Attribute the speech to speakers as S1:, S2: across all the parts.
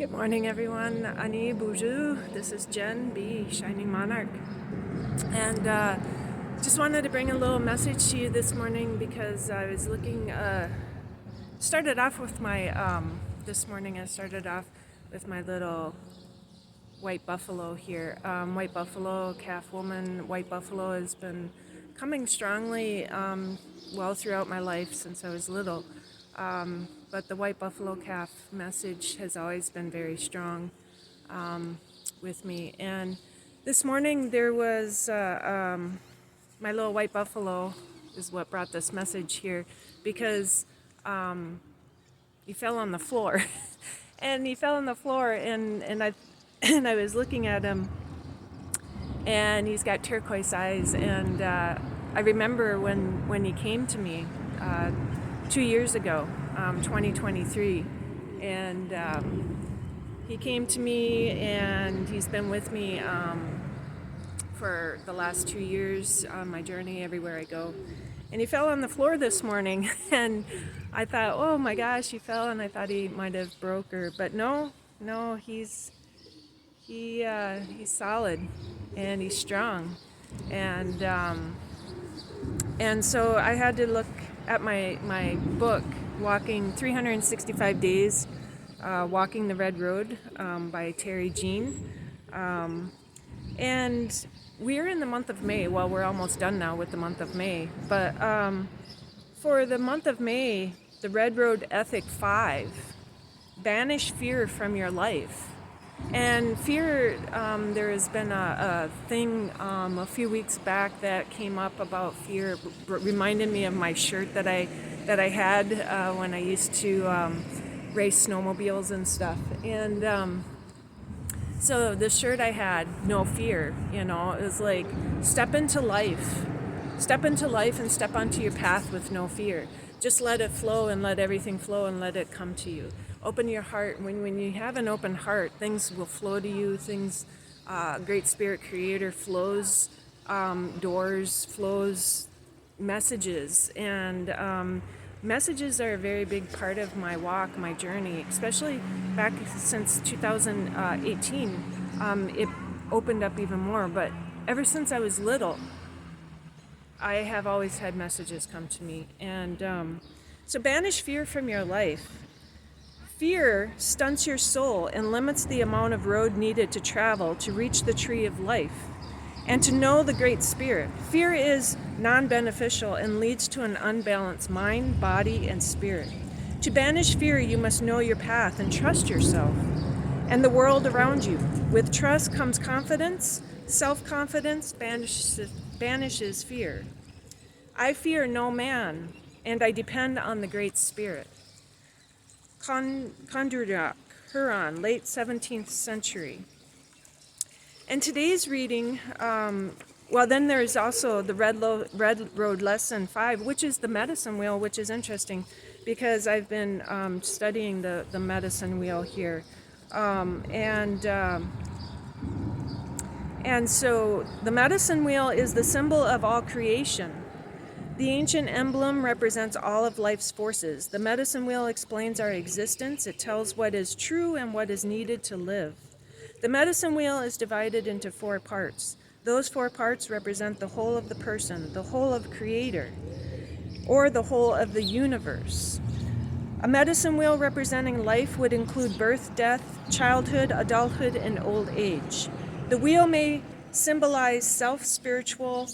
S1: Good morning, everyone. Ani Bonjour. This is Jen B, Shining Monarch. And just wanted to bring a little message to you this morning because I was looking, started off with my, this morning I started off with my little white buffalo here. White buffalo, calf woman, white buffalo has been coming strongly well throughout my life since I was little. But the white buffalo calf message has always been very strong with me. And this morning there was my little white buffalo is what brought this message here because he fell on the floor. And he fell on the floor and I was looking at him, and he's got turquoise eyes, and I remember when he came to me 2 years ago, 2023, and he came to me, and he's been with me for the last 2 years on my journey everywhere I go. And he fell on the floor this morning, and I thought, oh my gosh, he fell, and I thought he might have broke her, but no, he's solid, and he's strong, and so I had to look at my book, Walking 365 Days, Walking the Red Road by Terri and we're in the month of May. Well, we're almost done now with the month of May, but for the month of May, the Red Road Ethic 5, banish fear from your life. And fear, there has been a thing a few weeks back that came up about fear, reminded me of my shirt that I had when I used to race snowmobiles and stuff. And so the shirt I had, no fear, it was like step into life and step onto your path with no fear. Just let it flow and let everything flow and let it come to you. Open your heart. When you have an open heart, things will flow to you. Things, Great Spirit Creator flows doors, flows messages. And messages are a very big part of my walk, my journey, especially back since 2018. It opened up even more. But ever since I was little, I have always had messages come to me. And so banish fear from your life. Fear stunts your soul and limits the amount of road needed to travel to reach the tree of life and to know the Great Spirit. Fear is non-beneficial and leads to an unbalanced mind, body, and spirit. To banish fear, you must know your path and trust yourself and the world around you. With trust comes confidence. Self-confidence banishes fear. I fear no man, and I depend on the Great Spirit. Kondrak, Huron, late 17th century. And today's reading, then there's also the Red Road Lesson 5, which is the medicine wheel, which is interesting because I've been studying the medicine wheel here. And so the medicine wheel is the symbol of all creation. The ancient emblem represents all of life's forces. The medicine wheel explains our existence. It tells what is true and what is needed to live. The medicine wheel is divided into 4 parts. Those 4 parts represent the whole of the person, the whole of Creator, or the whole of the universe. A medicine wheel representing life would include birth, death, childhood, adulthood, and old age. The wheel may symbolize self, spiritual,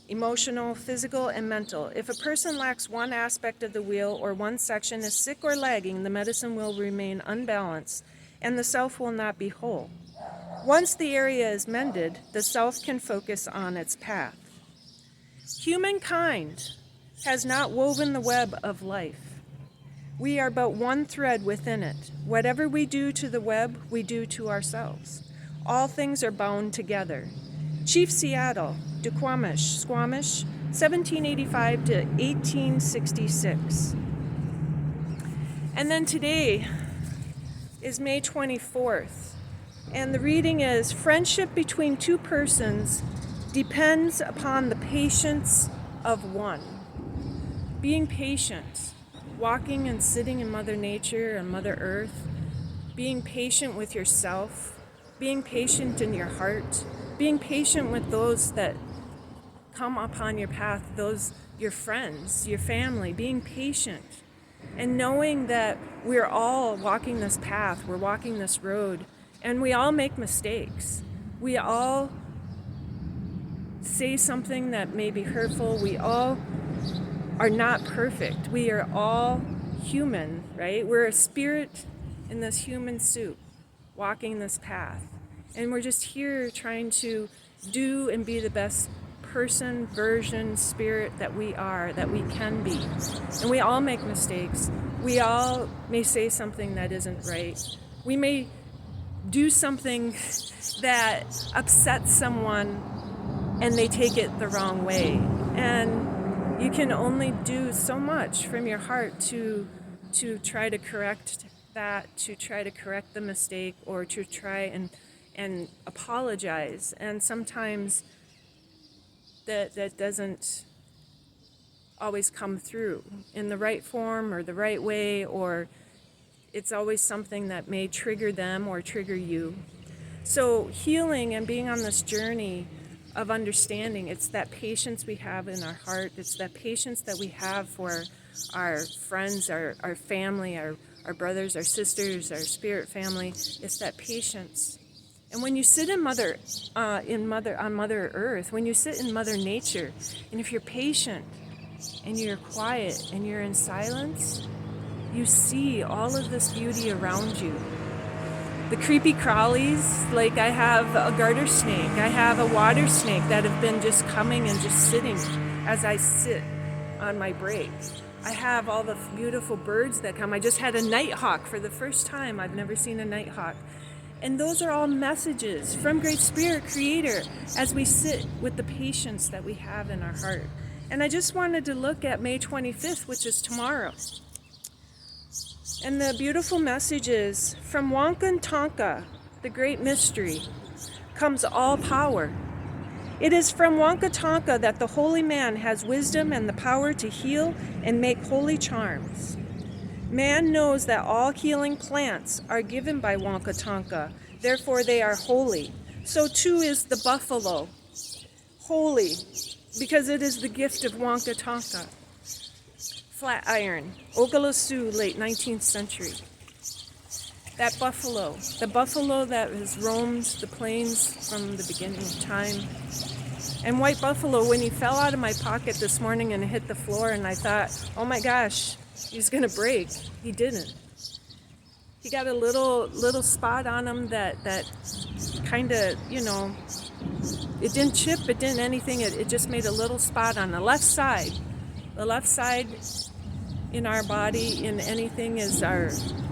S1: emotional, physical, and mental. If a person lacks one aspect of the wheel or one section is sick or lagging, the medicine will remain unbalanced and the self will not be whole. Once the area is mended, the self can focus on its path. Humankind has not woven the web of life. We are but one thread within it. Whatever we do to the web, we do to ourselves. All things are bound together. Chief Seattle, Squamish, 1785 to 1866. And then today is May 24th, and the reading is, friendship between 2 persons depends upon the patience of one. Being patient, walking and sitting in Mother Nature and Mother Earth, being patient with yourself, being patient in your heart, being patient with those that come upon your path, those your friends, your family, being patient and knowing that we're all walking this path, we're walking this road, and we all make mistakes. We all say something that may be hurtful. We all are not perfect. We are all human, right? We're a spirit in this human suit walking this path. And we're just here trying to do and be the best person, version, spirit that we are, that we can be. And we all make mistakes. We all may say something that isn't right. We may do something that upsets someone and they take it the wrong way. And you can only do so much from your heart to try to correct that, to try to correct the mistake, or to try and apologize. And sometimes that doesn't always come through in the right form or the right way, or it's always something that may trigger them or trigger you. So healing and being on this journey of understanding, it's that patience we have in our heart, it's that patience that we have for our friends, our family, our brothers, our sisters, our spirit family. It's that patience. And when you sit on Mother Earth, when you sit in Mother Nature, and if you're patient and you're quiet and you're in silence, you see all of this beauty around you. The creepy crawlies, like I have a garter snake, I have a water snake that have been just coming and just sitting as I sit on my break. I have all the beautiful birds that come. I just had a nighthawk for the first time. I've never seen a nighthawk. And those are all messages from Great Spirit Creator as we sit with the patience that we have in our heart. And I just wanted to look at May 25th, which is tomorrow. And the beautiful message is, from Wonka Tonka, the great mystery, comes all power. It is from Wonka Tonka that the holy man has wisdom and the power to heal and make holy charms. Man knows that all healing plants are given by Wonka Tonka, therefore they are holy. So too is the buffalo, holy, because it is the gift of Wonka Tonka. Flatiron, Oglala-Sioux, late 19th century. That buffalo, the buffalo that has roamed the plains from the beginning of time. And White Buffalo, when he fell out of my pocket this morning and hit the floor, and I thought, oh my gosh, he's gonna break. He didn't. He got a little spot on him that kind of, it didn't chip, it didn't anything. It just made a little spot on the left side. The left side in our body, in anything, is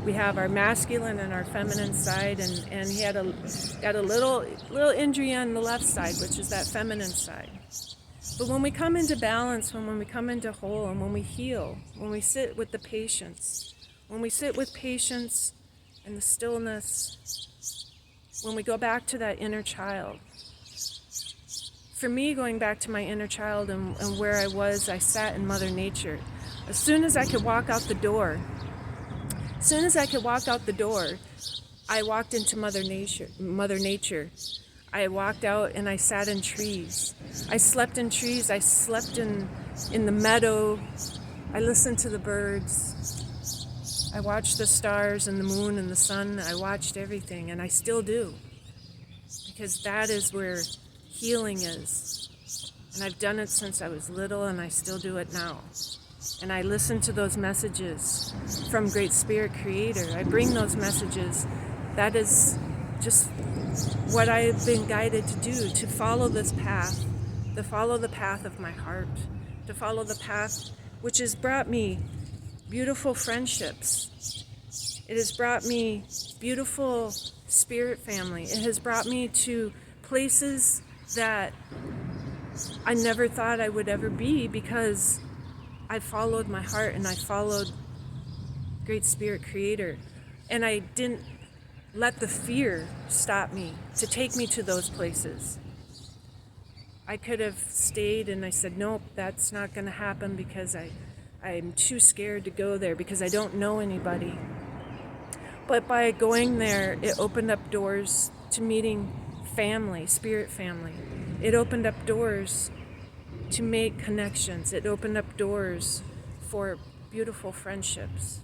S1: we have our masculine and our feminine side, and he got a little injury on the left side, which is that feminine side. But when we come into balance, when we come into whole, and when we heal, when we sit with the patience, when we sit with patience and the stillness, when we go back to that inner child. For me, going back to my inner child and where I was, I sat in Mother Nature. As soon as I could walk out the door, I walked into Mother Nature. I walked out and I sat in trees. I slept in trees. I slept in the meadow. I listened to the birds. I watched the stars and the moon and the sun. I watched everything, and I still do. Because that is where healing is. And I've done it since I was little, and I still do it now. And I listen to those messages from Great Spirit Creator. I bring those messages. That is just what I've been guided to do, to follow this path, to follow the path of my heart, to follow the path which has brought me beautiful friendships. It has brought me beautiful spirit family. It has brought me to places that I never thought I would ever be, because I followed my heart and I followed Great Spirit Creator. And I didn't let the fear stop me to take me to those places. I could have stayed, and I said, nope, that's not going to happen, because I'm too scared to go there, because I don't know anybody. But by going there, it opened up doors to meeting family, spirit family. It opened up doors to make connections. It opened up doors for beautiful friendships.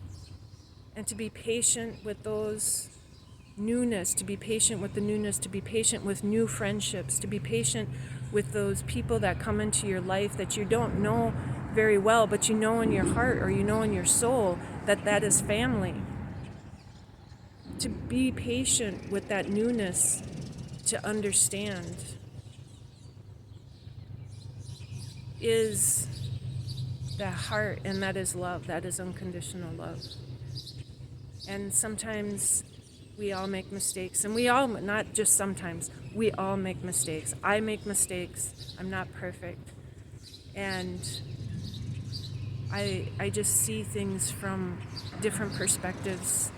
S1: And to be patient with those newness, to be patient with the newness, to be patient with new friendships, to be patient with those people that come into your life that you don't know very well, but you know in your heart or you know in your soul that that is family. To be patient with that newness, to understand, is the heart, and that is love. That is unconditional love. And sometimes we all make mistakes, and we all, not just sometimes, we all make mistakes. I make mistakes. I'm not perfect. And I just see things from different perspectives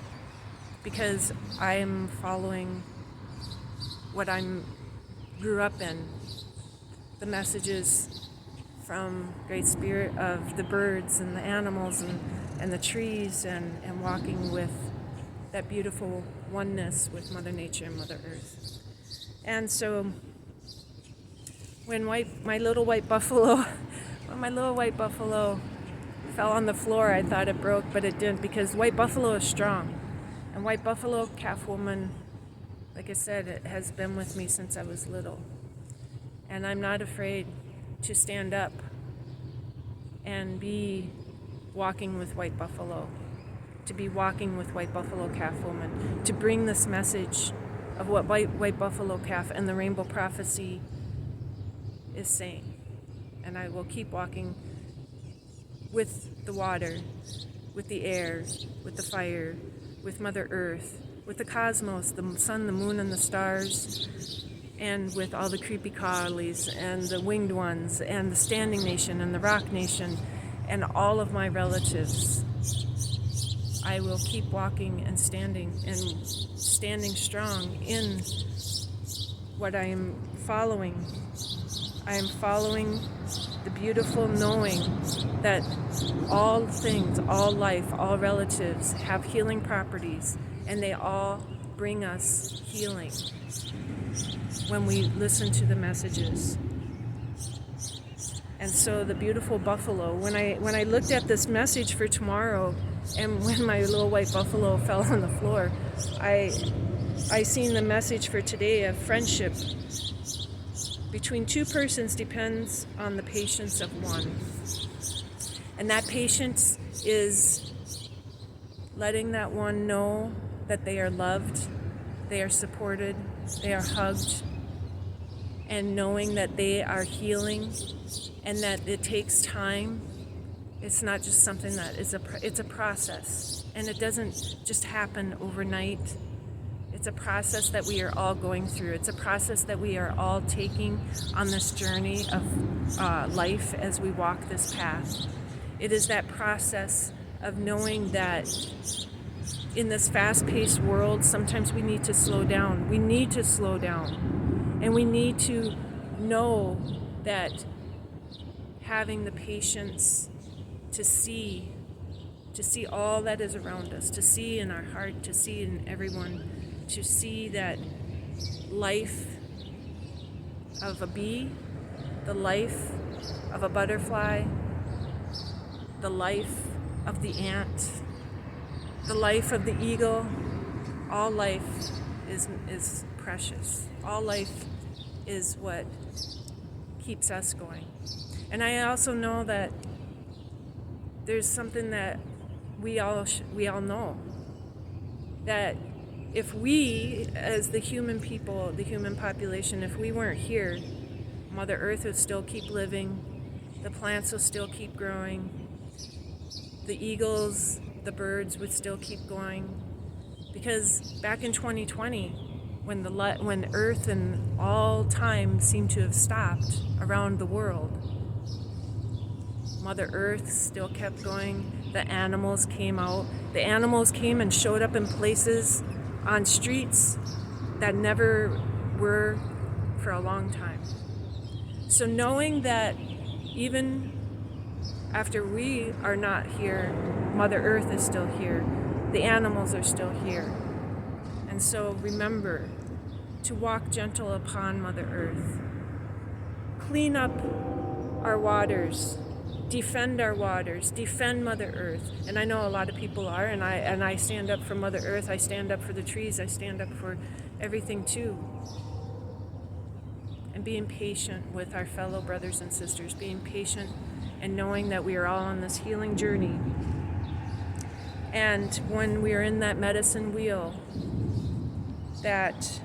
S1: because I'm following what I grew up in, the messages from Great Spirit of the birds and the animals and the trees and walking with that beautiful oneness with Mother Nature and Mother Earth. And so when my little white buffalo fell on the floor, I thought it broke, but it didn't, because white buffalo is strong. And white buffalo calf woman, like I said, it has been with me since I was little. And I'm not afraid to stand up and be walking with white buffalo, to be walking with white buffalo calf woman, to bring this message of what white buffalo calf and the rainbow prophecy is saying. And I will keep walking with the water, with the air, with the fire, with Mother Earth, with the cosmos, the sun, the moon, and the stars, and with all the creepy crawlies and the winged ones and the standing nation and the rock nation and all of my relatives. I will keep walking and standing strong in what I am following. I am following the beautiful knowing that all things, all life, all relatives have healing properties, and they all bring us healing when we listen to the messages. And so the beautiful buffalo, when I looked at this message for tomorrow, and when my little white buffalo fell on the floor, I seen the message for today of friendship between two persons depends on the patience of one. And that patience is letting that one know that they are loved, they are supported, they are hugged, and knowing that they are healing and that it takes time. It's not just something that is it's a process, and it doesn't just happen overnight. It's a process that we are all going through. It's a process that we are all taking on this journey of life as we walk this path. It is that process of knowing that in this fast-paced world, sometimes we need to slow down. We need to slow down. And we need to know that having the patience to see all that is around us, to see in our heart, to see in everyone, to see that life of a bee, the life of a butterfly, the life of the ant, the life of the eagle, all life is precious. All life is what keeps us going. And I also know that there's something that we all know, that if we, as the human people, the human population, if we weren't here, Mother Earth would still keep living, the plants would still keep growing, the eagles, the birds would still keep going. Because back in 2020, when Earth and all time seemed to have stopped around the world, Mother Earth still kept going. The animals came out. The animals came and showed up in places on streets that never were for a long time. So knowing that even after we are not here, Mother Earth is still here, the animals are still here. And so remember to walk gentle upon Mother Earth. Clean up our waters, defend our waters, defend Mother Earth. And I know a lot of people are, and I stand up for Mother Earth, I stand up for the trees, I stand up for everything too. And being patient with our fellow brothers and sisters, being patient and knowing that we are all on this healing journey. And when we are in that medicine wheel, that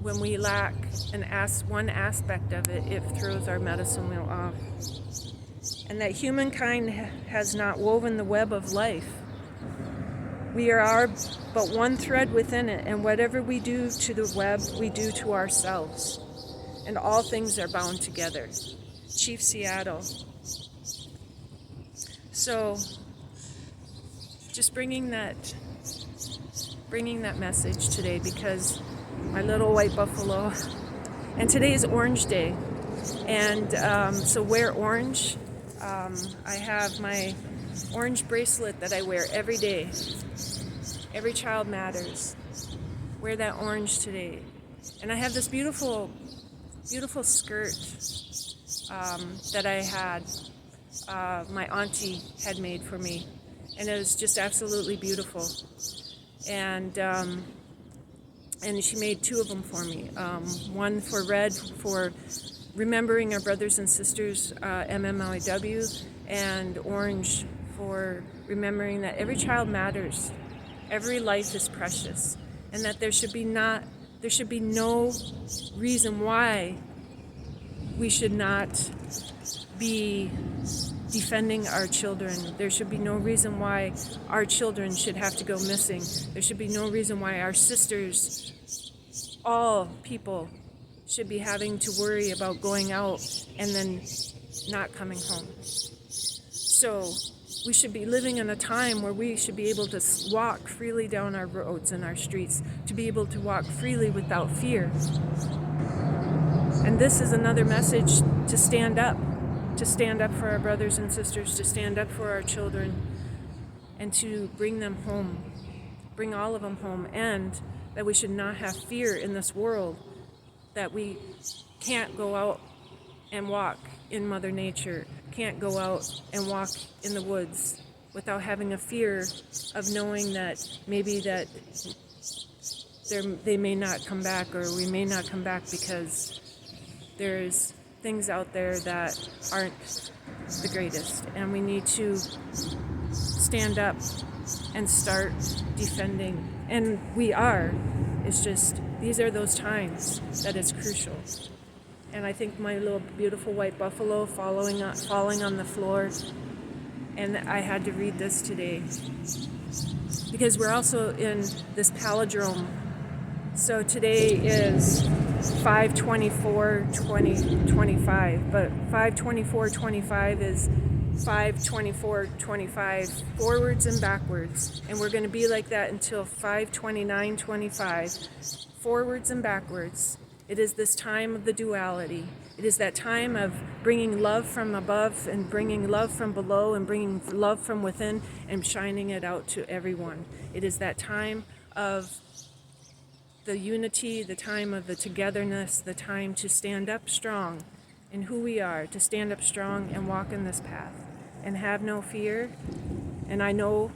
S1: when we lack one aspect of it, it throws our medicine wheel off. And that humankind has not woven the web of life. We are but one thread within it, and whatever we do to the web, we do to ourselves. And all things are bound together. Chief Seattle. So, just bringing that message today, because my little white buffalo, and today is Orange Day, and so wear orange. I have my orange bracelet that I wear every day. Every child matters. Wear that orange today. And I have this beautiful skirt that I had, my auntie had made for me, and it was just absolutely beautiful. And she made two of them for me. One for red for remembering our brothers and sisters, MMIW, and orange for remembering that every child matters, every life is precious, and that there should be no reason why we should not be defending our children. There should be no reason why our children should have to go missing. There should be no reason why our sisters, all people, should be having to worry about going out and then not coming home. So we should be living in a time where we should be able to walk freely down our roads and our streets, to be able to walk freely without fear. And this is another message to stand up for our brothers and sisters, to stand up for our children, and to bring them home, bring all of them home, and that we should not have fear in this world, that we can't go out and walk in Mother Nature, can't go out and walk in the woods without having a fear of knowing that maybe that they may not come back, or we may not come back because there's things out there that aren't the greatest, and we need to stand up and start defending. And we are. It's just, these are those times that it's crucial. And I think my little beautiful white buffalo falling on the floor, and I had to read this today because we're also in this palindrome. So today is 5/24/2025, but 5/24/25 is 5/24/25 forwards and backwards, and we're going to be like that until 5/29/25 forwards and backwards. It is this time of the duality. It is that time of bringing love from above and bringing love from below and bringing love from within and shining it out to everyone. It is that time of the unity, the time of the togetherness, the time to stand up strong in who we are, to stand up strong and walk in this path and have no fear. And I know,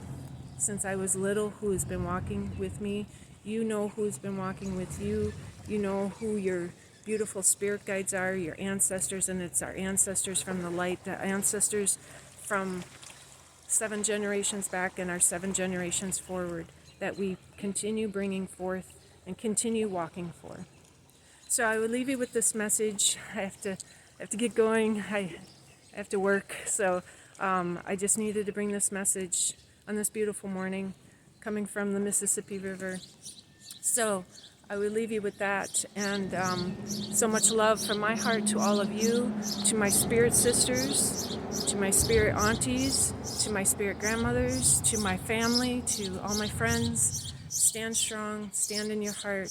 S1: since I was little, who has been walking with me. You know who's been walking with you. You know who your beautiful spirit guides are, your ancestors, and it's our ancestors from the light, the ancestors from 7 generations back and our 7 generations forward, that we continue bringing forth and continue walking for. So I would leave you with this message. I have to get going. I have to work. So I just needed to bring this message on this beautiful morning coming from the Mississippi River. So I will leave you with that, and so much love from my heart to all of you, to my spirit sisters, to my spirit aunties, to my spirit grandmothers, to my family, to all my friends. Stand strong, stand in your heart,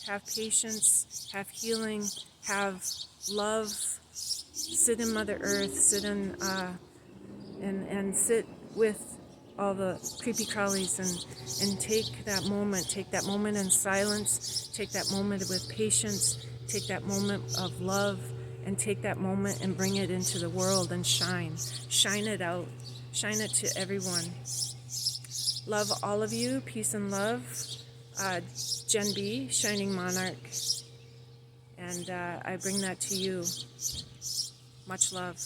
S1: have patience, have healing, have love, sit in Mother Earth, sit in and sit with all the creepy crawlies, and take that moment in silence, take that moment with patience, take that moment of love, and take that moment and bring it into the world and shine it out, shine it to everyone. Love all of you. Peace and love. Jen B, Shining Monarch. And I bring that to you. Much love.